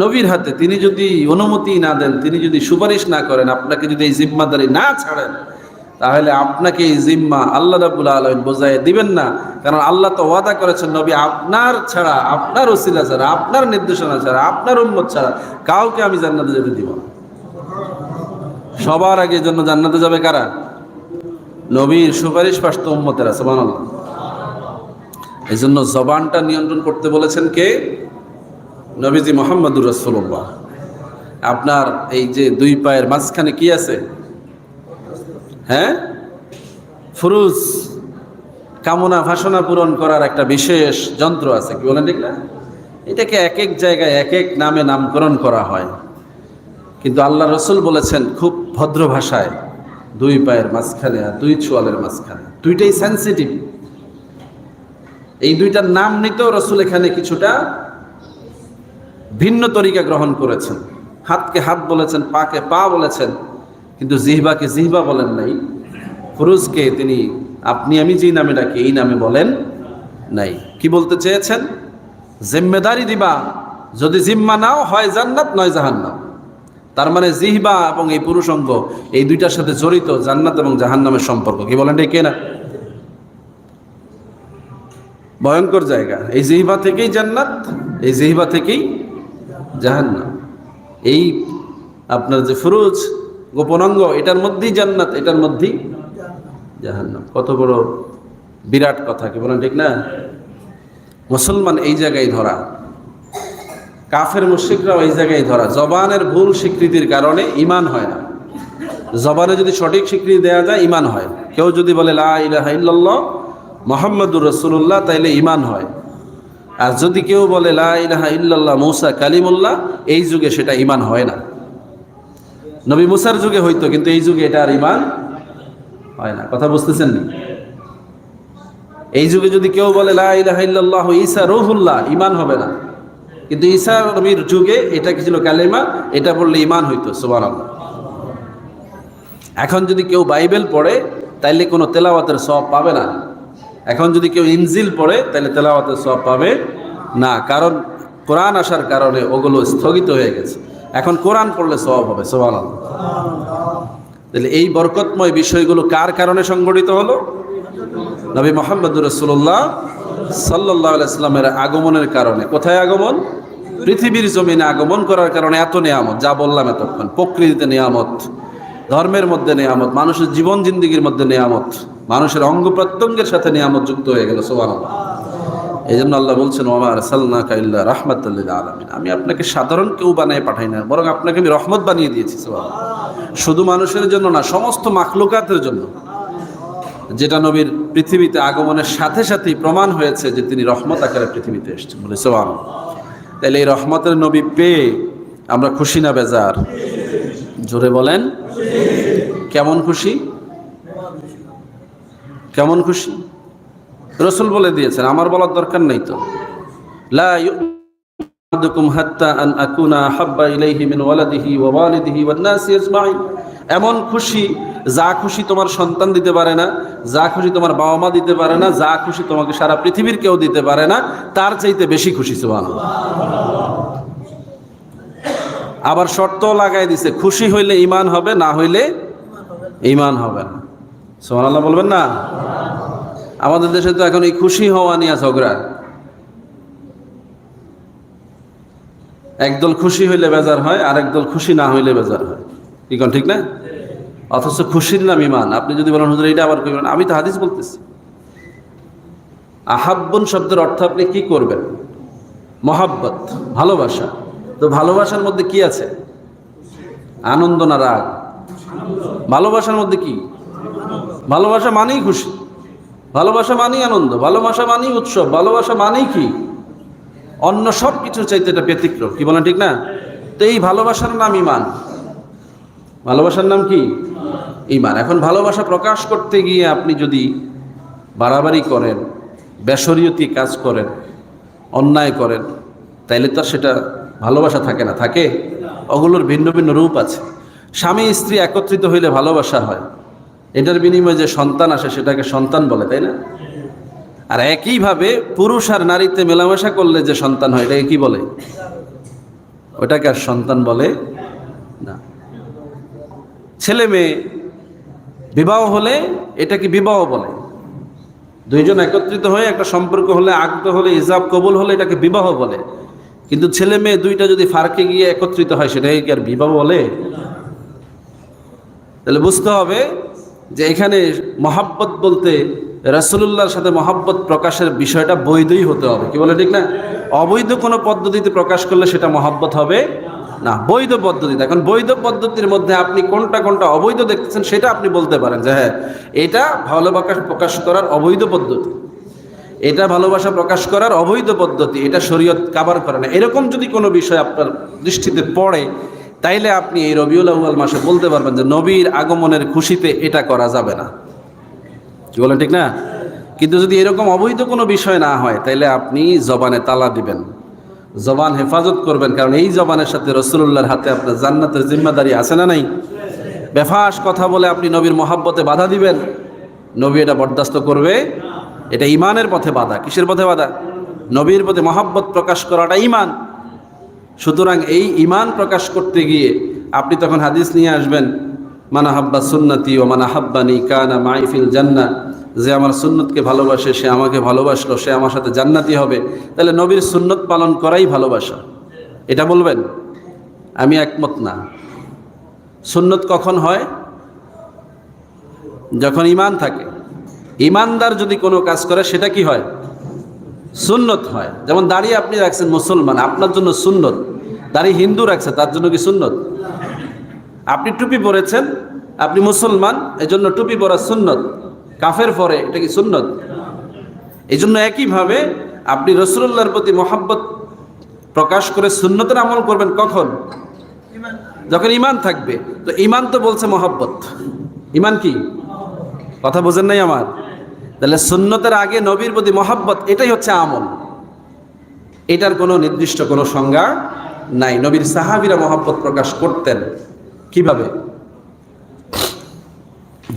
Speaker 1: নবীর হাতে। তিনি যদি অনুমতি না দেন, তিনি যদি সুপারিশ না করেন, আপনাকে যদি এই জিম্মাদারি না ছাড়েন, তাহলে আপনাকে এই জিম্মা আল্লাহ রাব্বুল আলামিন বোঝায় দিবেন না। কারণ আল্লাহ তো ওয়াদা করেছেন, নবী আপনার ছাড়া, আপনার ওসিলা ছাড়া, আপনার নির্দেশনা ছাড়া, আপনার উম্মত ছাড়া কাউকে আমি জান্নাতে যেতে দিব না। সবার আগে জন্য জান্নাতে যাবে কারা? নবীর সুপারিশ প্রাপ্ত উম্মতেরা। সুবহানাল্লাহ। এই জন্য জবানটা নিয়ন্ত্রণ করতে বলেছেন কে? নবীজি মুহাম্মদুর রাসূলুল্লাহ। আপনার এই যে দুই পায়ের মাঝখানে কি আছে? হ্যাঁ, ফুরুজ, কামনা বাসনা পূরণ করার একটা বিশেষ যন্ত্র আছে, কি বলেন ঠিক না? এটাকে এক এক জায়গায় এক এক নামে নামকরণ করা হয়, কিন্তু আল্লাহ রসুল বলেছেন খুব ভদ্র ভাষায়, দুই পায়ের মাঝখানে আর দুই চোয়ালের মাঝখানে, দুইটাই সেন্সিটিভ। এই দুইটার নাম নিতেও রসুল এখানে কিছুটা ভিন্ন তরিকা গ্রহণ করেছেন। হাতকে হাত বলেছেন, পাকে পা বলেছেন, কিন্তু জিহ্বাকে জিহ্বা বলেন নাই। ফুরুজকে তিনি আপনি আমি যেই নামে ডাকি এই নামে বলেন নাই। কি বলতে চেয়েছেন? জিম্মেদারি দিবা, যদি জিম্মা নাও হয় জান্নাত নয় জাহান্নাম। তার মানে জিহ্বা এবং এই পুরুষ অঙ্গ এই দুইটার সাথে জড়িত জান্নাত এবং জাহান্নামের সম্পর্ক। কি বলেন ঠিক না? ভয়ঙ্কর জায়গা। এই জিহ্বা থেকেই জান্নাত, এই জিহ্বা থেকেই জাহান্নাম। এই আপনার যে ফুরুজ, গোপন অঙ্গ, এটার মধ্যেই জান্নাত, এটার মধ্যেই জাহান্নাম। কত বড় বিরাট কথা, কি বলেন ঠিক না? মুসলমান এই জায়গায় ধরা, কাফের মুশরিকরাও এই জায়গায় ধরা। জবানের ভুল স্বীকৃতির কারণে ঈমান হয় না। জবানে যদি সঠিক স্বীকৃতি দেওয়া যায় ঈমান হয়। কেউ যদি বলে লা ইলাহা ইল্লাল্লাহ মুহাম্মাদুর রাসূলুল্লাহ, তাইলে ঈমান হয়। আর যদি কেউ বলে লা ইলাহা ইল্লাল্লাহ মুসা কালিমুল্লাহ, এই যুগে সেটা ঈমান হয় না। নবী মুসার যুগে হইতো, কিন্তু এই যুগে এটা আর ঈমান হয় না। কথা বুঝতেছেন নি? এই যুগে যদি কেউ বলে লা ইলাহা ইল্লাল্লাহ ঈসা রূহুল্লাহ, ঈমান হবে না। কিন্তু ঈসা নবীর যুগে এটা কি ছিল? কালেমা। এটা বললে ঈমান হইতো। সুবহানাল্লাহ। এখন যদি কেউ বাইবেল পড়ে তাইলে কোনো তেলাওয়াতের সওয়াব পাবে না। এখন যদি কেউ ইনজিল পড়ে তাহলে তেলাওয়াতের সওয়াব পাবে না, কারণ কোরআন আসার কারণে ওগুলো স্থগিত হয়ে গেছে। এখন কোরআন পড়লে সওয়াব হবে। সুবহানাল্লাহ। তাহলে এই বরকতময় বিষয়গুলো কার কারণে সংগঠিত হলো? নবী মুহাম্মদুর রাসূলুল্লাহ সাল্লাল্লাহু আলাইহি সাল্লামের আগমনের কারণে। কোথায় আগমন? পৃথিবীর জমিনে আগমন করার কারণে এত নিয়ামত, যা বললাম এতক্ষণ। প্রকৃতিতে নিয়ামত, ধর্মের মধ্যে নিয়ামত, মানুষের জীবন জিন্দেগির মধ্যে নিয়ামত, মানুষের অঙ্গ প্রত্যঙ্গের সাথে নিয়ামত যুক্ত হয়ে গেল। সুবহানাল্লাহ। এই জন্য আল্লাহ বলছেন ওয়া মা আরসালনাকা ইল্লা রাহমাতাল লিল আলামিন। আমি আপনাকে সাধারণ কেউ বানিয়ে পাঠাই না, বরং আপনাকে আমি রহমত বানিয়ে দিয়েছি। সুবহানাল্লাহ। শুধু মানুষের জন্য না, সমস্ত মাখলুকাতের জন্য। যেটা নবীর পৃথিবীতে আগমনের সাথে সাথেই প্রমাণ হয়েছে যে তিনি রহমত আকারে পৃথিবীতে এসেছেন। বলে সুবহানাল্লাহ। তাহলে এই রহমতের নবী পেয়ে আমরা খুশি না বেজার? জোরে বলেন, কেমন খুশি? কেমন খুশি? রাসূল বলে দিয়েছেন, আমার বলার দরকার নাই তো। লা ইউ'মিনুকুম হাত্তা আন আকুনা হাব্বা ইলাইহি মিন ওয়ালাদিহি ওয়া ওয়ালিদিহি ওয়ান নাসি আজমাইন। এমন খুশি যা খুশি তোমার সন্তান দিতে পারে না, যা খুশি তোমার বাবা মা দিতে পারে না, যা খুশি তোমাকে সারা পৃথিবীর কেউ দিতে পারে না, তার চাইতে বেশি খুশি। সুবহানাল্লাহ। আবার শর্ত লাগাই দিছে, খুশি হইলে ঈমান হবে, না হইলে ঈমান হবে না। সুবহানাল্লাহ বলবেন না? আমাদের দেশে তো এখন এই খুশি হওয়া নিয়ে ঝগড়া। একদল খুশি হইলে বেজার হয়, আর একদল খুশি না হইলে বেজার হয়। কি কোন ঠিক না? অথচ খুশির নাম ঈমান। আপনি যদি বলেন হুজুর এটা আবার কইবেন, আমি তো হাদিস বলতেছি। আহাব্বুন শব্দের অর্থ আপনি কি করবেন? মহাব্বত, ভালোবাসা। তো ভালোবাসার মধ্যে কি আছে? আনন্দ না রাগ? ভালোবাসার মধ্যে কি? ভালোবাসা মানেই খুশি, ভালোবাসা মানেই আনন্দ, ভালোবাসা মানেই উৎসব, ভালোবাসা মানেই কি? অন্য সব কিছুর চাইতে এটা ব্যতিক্রম। কি বলেন ঠিক না? তো এই ভালোবাসার নাম ঈমান। ভালোবাসার নাম কি? ঈমান। এখন ভালোবাসা প্রকাশ করতে গিয়ে আপনি যদি বাড়াবাড়ি করেন, বেশরিয়তি কাজ করেন, অন্যায় করেন, তাইলে তো আর সেটা ভালোবাসা থাকে না। থাকে? ওগুলোর ভিন্ন ভিন্ন রূপ আছে। স্বামী স্ত্রী একত্রিত হইলে ভালোবাসা হয়, এটার বিনিময়ে যে সন্তান আসে সেটাকে সন্তান বলে, তাই না? আর একইভাবে পুরুষ আর নারীতে মেলামেশা করলে যে সন্তান হয়, এটাকে কি বলে? ওটাকে আর সন্তান বলে না। ছেলে মেয়ে বিবাহ হলে এটাকে বিবাহ বলে। দুইজন একত্রিত হয়ে একটা সম্পর্ক হলে, আকদ হলে, ইজাব কবুল হলে এটাকে বিবাহ বলে। কিন্তু ছেলে মেয়ে দুইটা যদি ফারকে গিয়ে একত্রিত হয়, সেটাকে কি আর বিবাহ বলে? তাহলে বুঝতে হবে যে এখানে মহাব্বত বলতে রাসূলুল্লাহর সাথে মহাব্বত প্রকাশের বিষয়টা বৈধই হতে হবে। কি বলে, ঠিক না? অবৈধ কোনো পদ্ধতিতে প্রকাশ করলে সেটা মহাব্বত হবে না, বৈধ পদ্ধতিতে। এখন বৈধ পদ্ধতির মধ্যে আপনি কোনটা কোনটা অবৈধ দেখতেছেন সেটা আপনি বলতে পারেন যে হ্যাঁ, এটা ভালোবাসা প্রকাশ করার অবৈধ পদ্ধতি, এটা ভালোবাসা প্রকাশ করার অবৈধ পদ্ধতি, এটা শরীয়ত কাভার করে না। এরকম যদি কোনো বিষয় আপনার দৃষ্টিতে পড়ে, তাইলে আপনি এই রবিউল আউয়াল মাসে বলতে পারবেন যে নবীর আগমনের খুশিতে এটা করা যাবে না। কি বলেন, ঠিক না? কিন্তু যদি এরকম অবৈধ কোনো বিষয় না হয়, তাইলে আপনি জবানে তালা দিবেন, জবান হেফাজত করবেন, কারণ এই জবানের সাথে রাসূলুল্লাহর হাতে আপনার জান্নাতের জিম্মাদারি আছে না নাই? বেফাস কথা বলে আপনি নবীর মহাব্বতে বাধা দিবেন, নবী এটা বরদাস্ত করবে? এটা ঈমানের পথে বাধা। কিসের পথে বাধা? নবীর প্রতি মহাব্বত প্রকাশ করাটা ঈমান। সুতরাং এই ঈমান প্রকাশ করতে গিয়ে আপনি তখন হাদিস নিয়ে আসবেন, মান আহাব্বা সুন্নতি ও মান আহাব্বানি কানা মাই ফিল জান্নাহ, যে আমার সুন্নতকে ভালোবাসে সে আমাকে ভালোবাসলো, সে আমার সাথে জান্নাতি হবে। তাহলে নবীর সুন্নত পালন করাই ভালোবাসা, এটা বলবেন? আমি একমত না। সুন্নত কখন হয়? যখন ঈমান থাকে। ঈমানদার যদি কোনো কাজ করে সেটা কি হয়? সুন্নত হয়। যেমন দাড়ি আপনি রাখছেন মুসলমান, আপনার জন্য সুন্নত। দাড়ি হিন্দু রাখছে, তার জন্য কি সুন্নত? আপনি টুপি পরেছেন, আপনি মুসলমান, এজন্য টুপি পরা সুন্নত। কাফের পরে, এটা কি সুন্নত? এই জন্য একইভাবে আপনি রাসূলুল্লাহর প্রতি মহাব্বত প্রকাশ করে সুন্নতের আমল করবেন কখন? যখন ঈমান থাকবে। তো ঈমান তো বলছে মহাব্বত। ঈমান কি? কথা বোঝেন নাই আমার? তাহলে সুন্নতের আগে নবীর প্রতি মহাব্বত, এটাই হচ্ছে আমল। এটার কোনো নির্দিষ্ট কোনো সংজ্ঞা নাই। নবীর সাহাবীরা মহাব্বত প্রকাশ করতেন কিভাবে?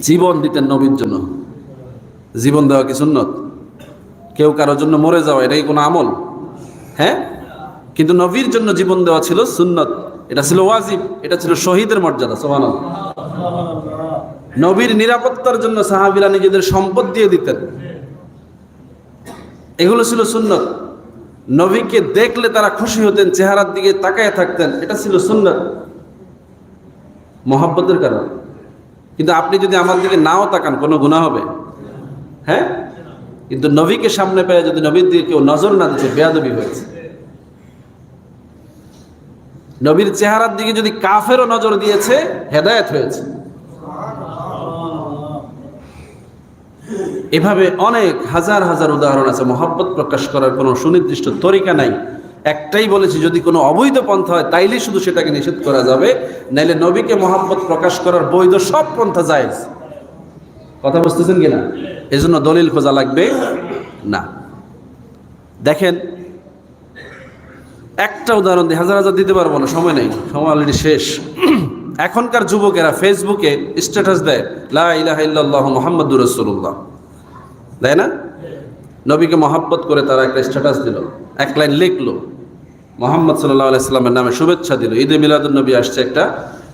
Speaker 1: জীবন দিতেন নবীর জন্য। জীবন দেওয়া কি সুন্নত? কেউ কারোর জন্য মরে যাওয়া, এটা কি কোনো আমল? হ্যাঁ, কিন্তু নবীর জন্য জীবন দেওয়া ছিল সুন্নত, এটা ছিল ওয়াজিব, এটা ছিল শহীদের মর্যাদা। সুবহানাল্লাহ। নবীর নিরাপত্তার জন্য সাহাবীরা নিজেদের সম্পদ দিয়ে দিতেন, এগুলো ছিল সুন্নত। নবীকে দেখলে তারা খুশি হতেন, চেহারার দিকে তাকায় থাকতেন, এটা ছিল সুন্নত, মহাব্বতের কারণ। কিন্তু আপনি যদি আমার দিকে নাও তাকান, কোনো গুনাহ হবে? হ্যাঁ, কিন্তু নবীকে সামনে পেয়ে যদি নবীর দিকে কেউ নজর না দিতে, বেয়াদবি হয়েছে। নবীর চেহারার দিকে যদি কাফেরও নজর দিয়েছে, হেদায়েত হয়েছে। এভাবে অনেক হাজার হাজার উদাহরণ আছে। মহব্বত প্রকাশ করার কোনো সুনির্দিষ্ট তরিকা নাই। একটাই বলেছি, যদি কোনো অবৈধ পন্থা হয় তাইলে শুধু সেটাকে নিষেধ করা যাবে, নাইলে নবীকে মহব্বত প্রকাশ করার বৈধ সব পন্থা জায়েজ। কথা বুঝতেছেন কিনা? এজন্য দলিল খোঁজা লাগবে না। দেখেন, একটা উদাহরণ দিয়ে, হাজার হাজার দিতে পারবো না, সময় নেই, সময় অলরেডি শেষ। এখনকার যুবকেরা ফেসবুকে স্ট্যাটাস দেয় লা ইলাহা ইল্লাল্লাহু মুহাম্মাদুর রাসূলুল্লাহ, দেয় না? নবীকে মহাব্বত করে তারা একটা স্ট্যাটাস দিল, এক লাইন লিখলো, মুহাম্মদ সাল্লাল্লাহু আলাইহি সাল্লামের নামে শুভেচ্ছা দিল, ঈদে মিলাদুন নবী আসছে, একটা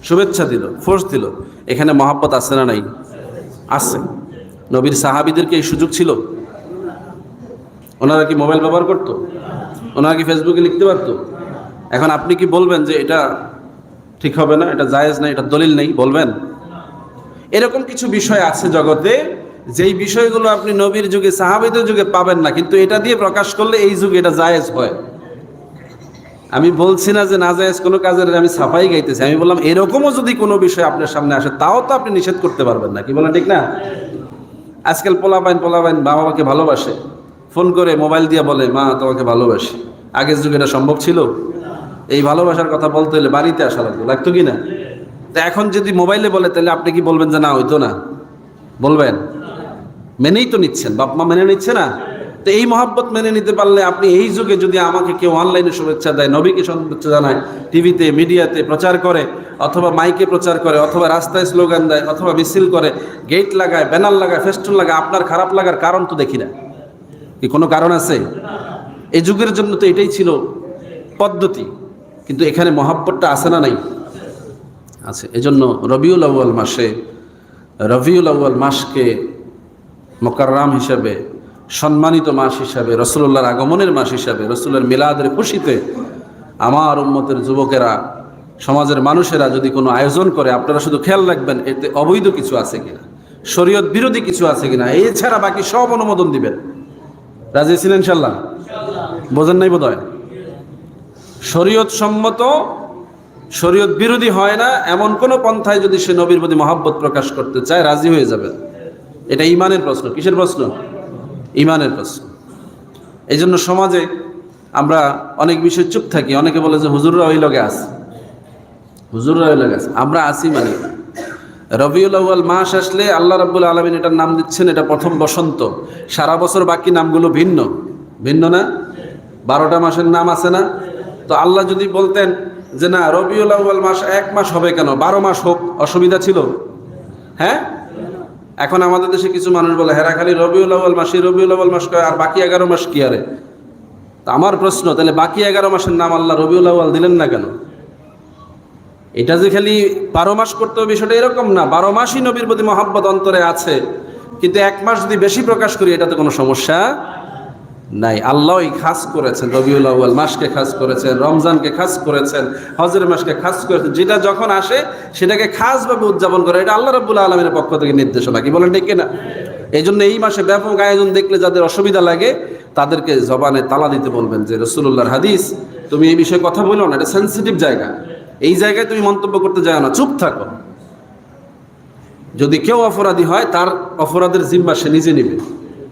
Speaker 1: শুভেচ্ছা দিল, ফোর্স দিল। এখানে মহাব্বত আছে না নাই? আছে। নবীর সাহাবীদেরকে এই সুযোগ ছিল? ওনারা কি মোবাইল ব্যবহার করতো? ওনারা কি ফেসবুকে লিখতে পারতো? এখন আপনি কি বলবেন যে এটা ঠিক হবে না, এটা জায়েজ না, এটা দলিল নেই, বলবেন? এরকম কিছু বিষয় আছে জগতে, যেই বিষয়গুলো আপনি নবীর যুগে, সাহাবীদের যুগে পাবেন না, কিন্তু এটা দিয়ে প্রকাশ করলে এই যুগে এটা জায়েজ হয়। আমি বলছি না যে না জায়েজ কোনো কাজের আমি সাফাই গাইতেছি, আমি বললাম এরকমও যদি কোনো বিষয় আপনার সামনে আসে, তাও তো আপনি নিষেধ করতে পারবেন না। কি বলেন, ঠিক না? আজকাল পোলাপাইন বাবা মাকে ভালোবাসে, ফোন করে মোবাইল দিয়ে বলে মা তোমাকে ভালোবাসি। আগের যুগে এটা সম্ভব ছিল? এই ভালোবাসার কথা বলতে হলে বাড়িতে আসা লাগতো কি না? তা এখন যদি মোবাইলে বলে তাহলে আপনি কি বলবেন যে না হইতো না? বলবেন? মেনেই তো নিচ্ছেন, বাপ মা মেনে নিচ্ছে না। তো এই মহাব্বত মেনে নিতে পারলে আপনি এই যুগে যদি আমাকে কেউ অনলাইনে শুভেচ্ছা দেয়, নবীকে শুভেচ্ছা জানায়, টিভিতে মিডিয়াতে প্রচার করে, অথবা মাইকে প্রচার করে, অথবা রাস্তায় স্লোগান দেয়, অথবা মিছিল করে, গেট লাগায়, ব্যানার লাগায়, ফেস্টুন লাগায়, আপনার খারাপ লাগার কারণ তো দেখি না। কি কোনো কারণ আছে? এই যুগের জন্য তো এটাই ছিল পদ্ধতি। কিন্তু এখানে মহাব্বতটা আছে না নাই? আছে। এজন্য রবিউল আউয়াল মাসকে মোকাররাম হিসাবে, সম্মানিত মাস হিসাবে, রসুল্লাহর আগমনের মাস হিসাবে, রসুলের মিলাদের খুশিতে আমার উম্মতের যুবকেরা, সমাজের মানুষেরা যদি কোনো আয়োজন করে, আপনারা শুধু খেয়াল রাখবেন এতে অবৈধ কিছু আছে কিনা, শরীয়ত বিরোধী কিছু আছে কিনা, এছাড়া বাকি সব অনুমোদন দিবেন। রাজি ছিলেন ইনশাল্লাহ? বোঝেন নাই বোধহয়? শরীয়ত সম্মত, শরীয়ত বিরোধী হয় না এমন কোন পন্থায় যদি সে নবীর প্রতি মহাব্বত প্রকাশ করতে চায়, রাজি হয়ে যাবেন। এটা ঈমানের প্রশ্ন। কিসের প্রশ্ন? ঈমানের প্রশ্ন। এই জন্য সমাজে আমরা অনেক বিষয় চুপ থাকি। অনেকে বলে যে হুজুররা ওই লগে আছে, হুজুররা ওই লগে আছে, আমরা আসি মানে। রবিউল আউয়াল মাস আসলে আল্লাহ রাব্বুল আলামিন এটার নাম দিচ্ছেন, এটা প্রথম বসন্ত। সারা বছর বাকি নামগুলো ভিন্ন ভিন্ন না? 12টা মাসের নাম আছে না? তো আল্লাহ যদি বলতেন যে না রবিউল আউয়াল মাস 1 মাস হবে কেন, 12 মাস হোক, অসুবিধা ছিল? হ্যাঁ। এখন আমাদের দেশে কিছু মানুষ বলে হেরা খালি রবিউল আউয়াল মাসই রবিউল আউয়াল মাস কয়, আর বাকি 11 মাস কি আরে? তা আমার প্রশ্ন, তাহলে বাকি 11 মাসের নাম আল্লাহ রবিউল আউয়াল দিলেন না কেন? এটা যে খালি 12 মাস করতে হবে বিষয়টা এরকম না। 12 মাসই নবীর প্রতি মহাব্বত অন্তরে আছে, কিন্তু 1 মাস যদি বেশি প্রকাশ করি এটাতে কোনো সমস্যা নাই। আল্লাহই খাস করেছেন, রবিউল আউয়াল মাসকে খাস করেছেন, রমজানকে খাস করেছেন, হজের মাসকে খাস করেছেন। যেটা যখন আসে সেটাকে খাসভাবে উদযাপন করে, এটা আল্লাহ রাব্বুল আলামিনের পক্ষ থেকে নির্দেশনা। কি বলেন ঠিক কিনা? এই জন্য এই মাসে ব্যাপক আয়োজন দেখলে যাদের অসুবিধা লাগে তাদেরকে জবানে তালা দিতে বলবেন যে রাসূলুল্লাহর হাদিস, তুমি এই বিষয়ে কথা বলো না, এটা সেনসিটিভ জায়গা, এই জায়গায় তুমি মন্তব্য করতে যাও না, চুপ থাকো। যদি কেউ অপরাধী হয় তার অপরাধের জিম্মা সে নিজে নেবে,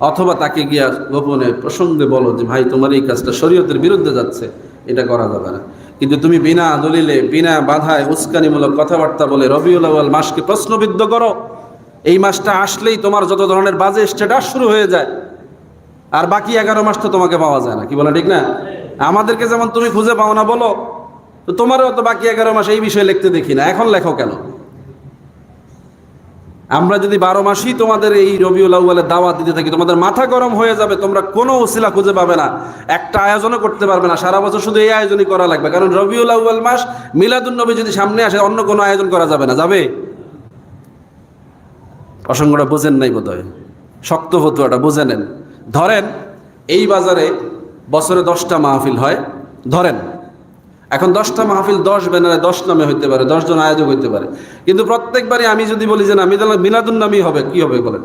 Speaker 1: অথবা তাকে গিয়া গোপনে প্রসঙ্গে বলো যে ভাই তোমার এই কাজটা শরীয়তের বিরুদ্ধে যাচ্ছে, এটা করা যাবে না। কিন্তু তুমি বিনা দলিলে, বিনা বাধায় উস্কানিমূলক কথাবার্তা বলে রবিউল আউয়াল মাসকে প্রশ্নবিদ্ধ করো। এই মাসটা আসলেই তোমার যত ধরনের বাজে স্ট্যাটাস শুরু হয়ে যায়, আর বাকি 11 মাস তো তোমাকে পাওয়া যায় না। কি বলে ঠিক না? আমাদেরকে যেমন তুমি খুঁজে পাও না বলো, তো তোমারও তো বাকি 11 মাস এই বিষয়ে লিখতে দেখি না, এখন লেখো কেন? আমরা যদি 12 মাসই তোমাদের এই রবিউল আউয়ালের দাওয়াত দিতে থাকি, তোমাদের মাথা গরম হয়ে যাবে, তোমরা কোনো ওসিলা খুঁজে পাবে না, একটা আয়োজনও করতে পারবে না, সারা বছর শুধু এই আয়োজনই করা লাগবে। কারণ রবিউল আউয়াল মাস, মিলাদুন নবী যদি সামনে আসে, অন্য কোনো আয়োজন করা যাবে না। যাবে? প্রসঙ্গটা বোঝেন নাই বোধহয়, শক্ত ফতুয়াটা বুঝে নেন। ধরেন এই বাজারে বছরে 10টা মাহফিল হয়, ধরেন এখন 10টা মাহফিল 10 ব্যানারে 10 নামে হইতে পারে, 10 জন আয়োজক হইতে পারে, কিন্তু প্রত্যেকবারই আমি যদি বলি যে না মিলাদুন নবী হবে, কি হবে বলেন?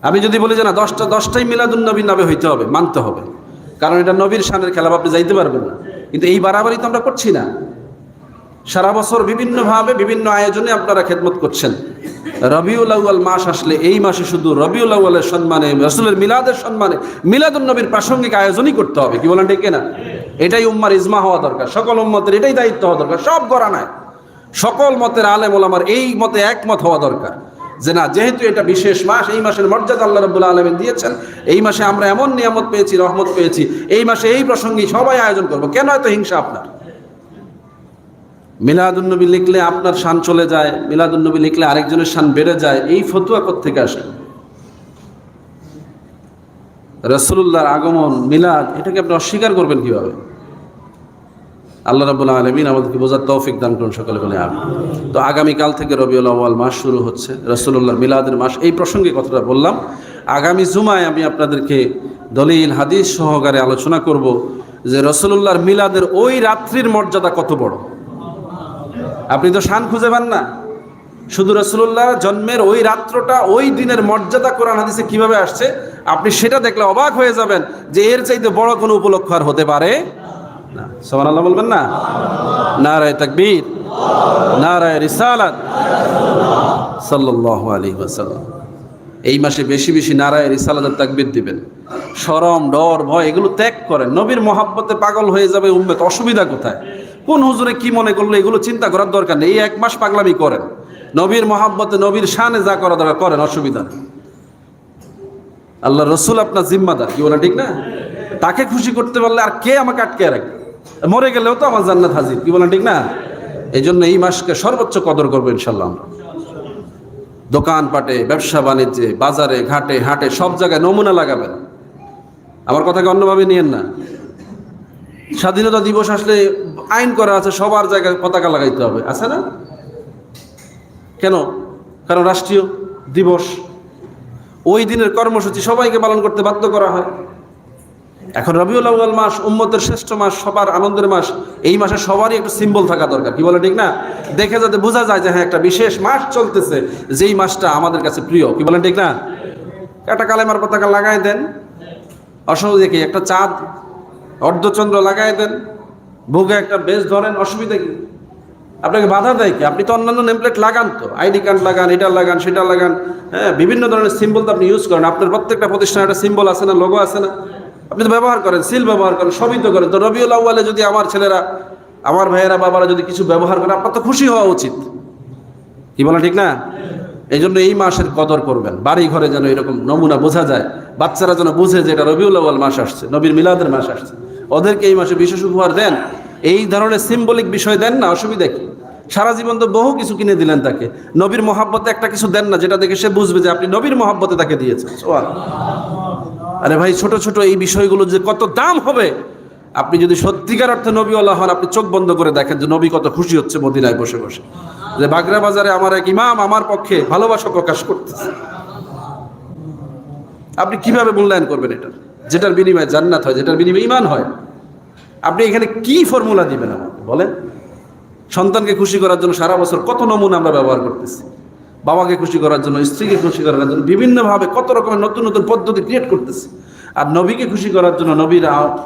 Speaker 1: আমি যদি বলি যে না 10টাই মিলাদুন নবীর নামে হইতে হবে, মানতে হবে, কারণ এটা নবীর শানের খেলা, আপনি যাইতে পারবেন না। কিন্তু এই বাড়াবাড়ি তো আমরা করছি না। সারা বছর বিভিন্নভাবে বিভিন্ন আয়োজনে আপনারা খেদমত করছেন। রবিউল আউয়াল মাস আসলে এই মাসে শুধু রবিউল আউয়ালের সম্মানে, রাসূলের মিলাদের সম্মানে মিলাদুন নবীর প্রাসঙ্গিক আয়োজনই করতে হবে। কি বলেন ঠিক কিনা? এটাই উম্মার ইজমা হওয়া দরকার, সকল উম্মতের এটাই দায়িত্ব হওয়া দরকার। সব ঘরানায় সকল মতের আলেম ওলামার এই মতে একমত হওয়া দরকার যে না, যেহেতু এটা বিশেষ মাস, এই মাসের মর্যাদা আল্লাহ রাব্বুল আলামিন দিয়েছেন, এই মাসে আমরা এমন নিয়ামত পেয়েছি, রহমত পেয়েছি, এই মাসে এই প্রসঙ্গে সবাই আয়োজন করবো। কেন এত হিংসা আপনার? মিলাদুন নবী লিখলে আপনার শান চলে যায়, মিলাদুন নবী লিখলে আরেকজনের শান বেড়ে যায়, এই ফতুয়া কোত্থেকে আসে? রাসূলুল্লাহর আগমন, মিলাদ, এটাকে আপনি অস্বীকার করবেন কিভাবে? আল্লাহ রাব্বুল আলামিন আমাদেরকে বোঝার তৌফিক দান করুন, সকলে বলে আমিন। তো আগামীকাল থেকে রবিউল আউয়াল মাস শুরু হচ্ছে, রাসূলুল্লাহর মিলাদের মাস। এই প্রসঙ্গে কথাটা বললাম। আগামী জুমায় আমি আপনাদেরকে দলিল হাদিস সহকারে আলোচনা করব যে রাসূলুল্লাহর মিলাদের ওই রাত্রির মর্যাদা কত বড়। আপনি তো শান খুঁজে পান না, শুধু রাসূলুল্লাহর জন্মের ওই রাত্রটা, ওই দিনের মর্যাদা কোরআন হাদিসে কিভাবে আসছে, আপনি সেটা দেখলে অবাক হয়ে যাবেন যে এর চাইতে বড় কোনো উপলক্ষ আর হতে পারে না। সুবহানাল্লাহ বলবেন না? নারায়ে তাকবীর, নারায়ে রিসালাত, সাল্লাল্লাহু আলাইহি ওয়াসাল্লাম। এই মাসে বেশি বেশি নারায়ে রিসালাত আর তাকবীর দিবেন। শরম, ডর, ভয় এগুলো ত্যাগ করেন। নবীর মহাব্বতে পাগল হয়ে যাবে উম্মত, অসুবিধা কোথায়? কোন হুজুরে কি মনে করলো এগুলো চিন্তা করার দরকার নেই। এই 1 মাস পাগলামি করেন, নবীর মহাব্বতে নবীর শানে যা করা দরকার করেন, অসুবিধা নেই। আল্লাহ রসুল আপনার জিম্মাদার, কি বলেন ঠিক না? তাকে খুশি করতে পারলে আর কে আমাকে আটকে রাখবে? মরে গেলেও তো আমার জান্নাত হাজির, কি বলেন ঠিক না? এই জন্য এই মাসকে সর্বোচ্চ কদর করবো ইনশাল্লাহ। আমরা দোকানপাটে, ব্যবসা বাণিজ্যে, বাজারে, ঘাটে, হাটে সব জায়গায় নমুনা লাগাবেন। আমার কথাকে অন্যভাবে নিয়েন না। স্বাধীনতা দিবস আসলে আইন করা আছে সবার জায়গায় পতাকা লাগাইতে হবে, আছে না? কেন? কারণ রাষ্ট্রীয় দিবস, ওই দিনের কর্মসূচি সবাইকে পালন করতে বাধ্য করা হয়। এখন রবিউল আউয়াল মাস উম্মতের শ্রেষ্ঠ মাস, সবার আনন্দের মাস। এই মাসে সবারই একটা সিম্বল থাকা দরকার, কি বলে ঠিক না? দেখে যাতে বোঝা যায় যে হ্যাঁ একটা বিশেষ মাস চলতেছে, যেই মাসটা আমাদের কাছে প্রিয়, কি বলেন ঠিক না? একটা কালেমার পতাকা লাগাই দেন, অসুবিধা কি? একটা চাঁদ অর্ধচন্দ্র লাগাই দেন, বুকে একটা বেশ ধরেন, অসুবিধা কি? আপনাকে বাধা দেয় কি? আপনি তো অন্যান্য নেমপ্লেট লাগান, তো আইডি কার্ড লাগান, এটা লাগান, সেটা লাগান, হ্যাঁ বিভিন্ন ধরনের সিম্বল তো আপনি ইউজ করেন। আপনার প্রত্যেকটা প্রতিষ্ঠানে একটা সিম্বল আছে না, লোগো আছে না? আপনি তো ব্যবহার করেন, সিল ব্যবহার করেন, সবই তো করেন। তো রবিউল আউয়ালে যদি আমার ছেলেরা, আমার ভাইয়েরা, বাবারা যদি কিছু ব্যবহার করে, আপনার তো খুশি হওয়া উচিত, কি বলা ঠিক না? এই জন্য এই মাসের কদর করবেন। বাড়ি ঘরে যেন এরকম নমুনা বোঝা যায়, বাচ্চারা যেন বুঝে যে এটা রবিউল আউয়াল মাস আসছে, নবীর মিলাদের মাস আসছে, ওদেরকে এই মাসে বিশেষ উপহার দেন। এই ধরনের সিম্বলিক বিষয় দেন না, অসুবিধা কি? সারা জীবন তো বহু কিছু কিনে দিলেন তাকে, নবীর মহাব্বতে একটা কিছু দেন না যেটা দেখে সে বুঝবে যে আপনি নবীর মহাব্বতে তাকে দিয়েছেন। আরে ভাই, ছোট ছোট এই বিষয়গুলো যে কত দাম হবে, আপনি যদি সত্যিকার অর্থে নবীওয়ালা হন, আপনি চোখ বন্ধ করে দেখেন যে নবী কত খুশি হচ্ছে মদিনায় বসে বসে, যে বাগরা বাজারে আমার এক ইমাম আমার পক্ষে ভালোবাসা প্রকাশ করতেছে। আপনি কিভাবে মূল্যায়ন করবেন এটা, যেটার বিনিময়ে জান্নাত হয়, যেটার বিনিময়ে ঈমান হয়? আপনি এখানে কি ফর্মুলা দিবেন আমাকে বলেন? সন্তানকে খুশি করার জন্য সারা বছর কত নমুনা আমরা ব্যবহার করতেছি, বাবাকে খুশি করার জন্য, স্ত্রীকে খুশি করার জন্য বিভিন্নভাবে কত রকমের নতুন নতুন পদ্ধতি ক্রিয়েট করতেছি। আর নবীকে খুশি করার জন্য, নবীর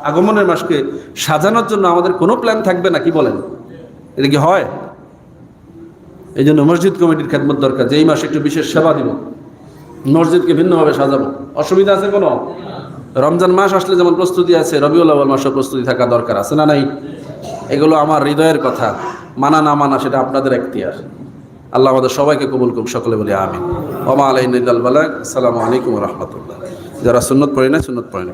Speaker 1: আগমনের মাসকে সাজানোর জন্য আমাদের কোনো প্ল্যান থাকবে না, কি বলেন? এটা কি হয়? এই জন্য মসজিদ কমিটির খেদমত দরকার, যে এই মাসে একটু বিশেষ সেবা দিব, মসজিদকে ভিন্নভাবে সাজাবো। অসুবিধা আছে কোনো? রমজান মাস আসলে যেমন প্রস্তুতি আছে, রবিউল আউয়াল মাসেও প্রস্তুতি থাকা দরকার, আছে না নাই? এগুলো আমার হৃদয়ের কথা, মানা না মানা সেটা আপনাদের এখতিয়ার। আল্লাহ আমাদের সবাইকে কবুল করুক, সকলে বলি আমিন। ওয়া মা আলাইনা ইল্লাল বালাগ। আসসালামু আলাইকুম ওয়া রাহমাতুল্লাহ। যারা সুন্নত পড়ে না, সুন্নত পড়ে না।